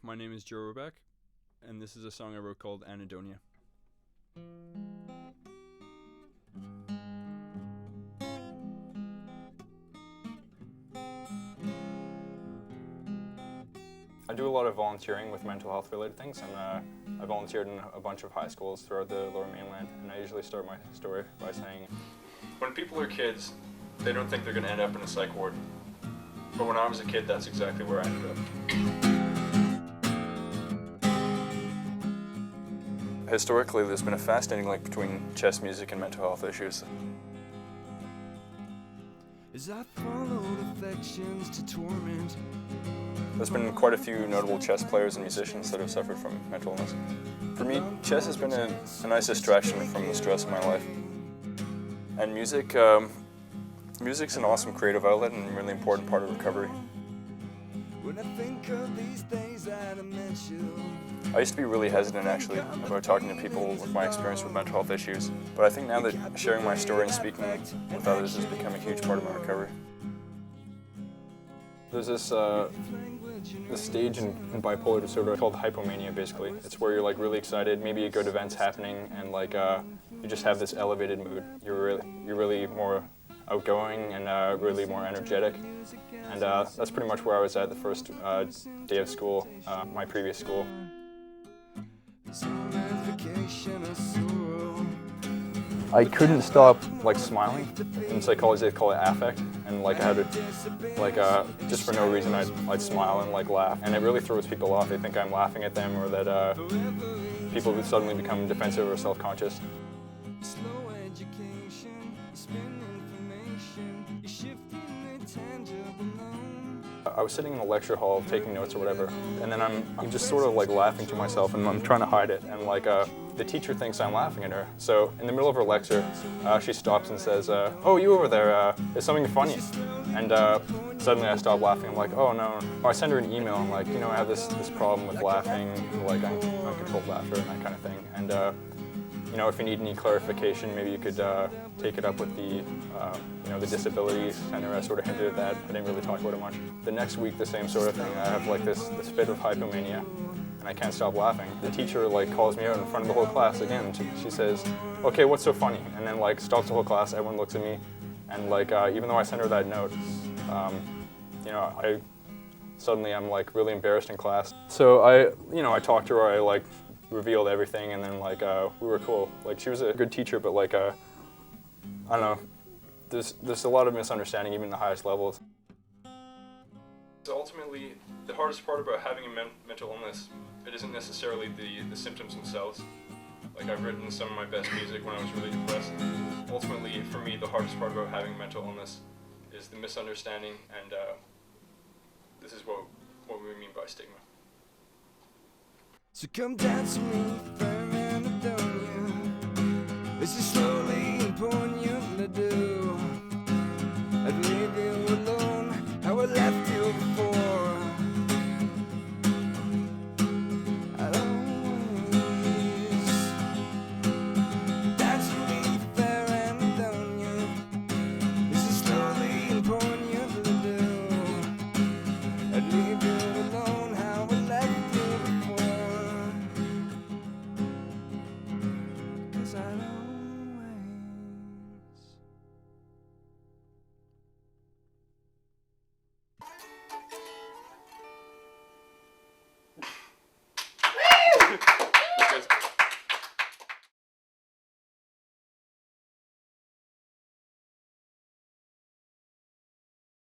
My name is Joe Roback, and this is a song I wrote called Anadonia. I do a lot of volunteering with mental health related things, and I volunteered in a bunch of high schools throughout the Lower Mainland, and I usually start my story by saying, when people are kids, they don't think they're going to end up in a psych ward. But when I was a kid, that's exactly where I ended up. Historically, there's been a fascinating link between chess music and mental health issues. As I followed affections to torment. There's been quite a few notable chess players and musicians that have suffered from mental illness. For me, chess has been a nice distraction from the stress of my life. And music's an awesome creative outlet and a really important part of recovery. When I think of these days I used to be really hesitant actually about talking to people with my experience with mental health issues, but I think now that sharing my story and speaking with others has become a huge part of my recovery. There's this stage in bipolar disorder called hypomania, basically. It's where you're like really excited, maybe a good event's happening, and like you just have this elevated mood. You're really more outgoing and really more energetic, and that's pretty much where I was at the first day of school, my previous school. I couldn't stop like smiling. In psychology they call it affect, and like I had to, like just for no reason I'd smile and like laugh, and it really throws people off. They think I'm laughing at them, or that people would suddenly become defensive or self-conscious. I was sitting in a lecture hall taking notes or whatever, and then I'm just sort of like laughing to myself, and I'm trying to hide it, and like the teacher thinks I'm laughing at her. So in the middle of her lecture, she stops and says, "Oh, you over there, is something funny?" And suddenly I stop laughing. I'm like, "Oh no." I send her an email. I'm like, I have this problem with laughing, like uncontrolled laughter and that kind of thing. And if you need any clarification, maybe you could take it up with the the disability center. I sort of hinted at that. I didn't really talk about it much. The next week, the same sort of thing. I have like this fit of hypomania, and I can't stop laughing. The teacher like calls me out in front of the whole class again. And she says, "Okay, what's so funny?" And then like stops the whole class. Everyone looks at me, and like even though I sent her that note, I'm like really embarrassed in class. So I talked to her. I like revealed everything, and then like we were cool. Like she was a good teacher, but like I don't know. There's a lot of misunderstanding even in the highest levels. So ultimately, the hardest part about having a mental illness, it isn't necessarily the symptoms themselves. Like I've written some of my best music when I was really depressed. Ultimately, for me, the hardest part about having mental illness is the misunderstanding, and this is what we mean by stigma. So come dance with me for Anadonia. This is slowly pouring you to do.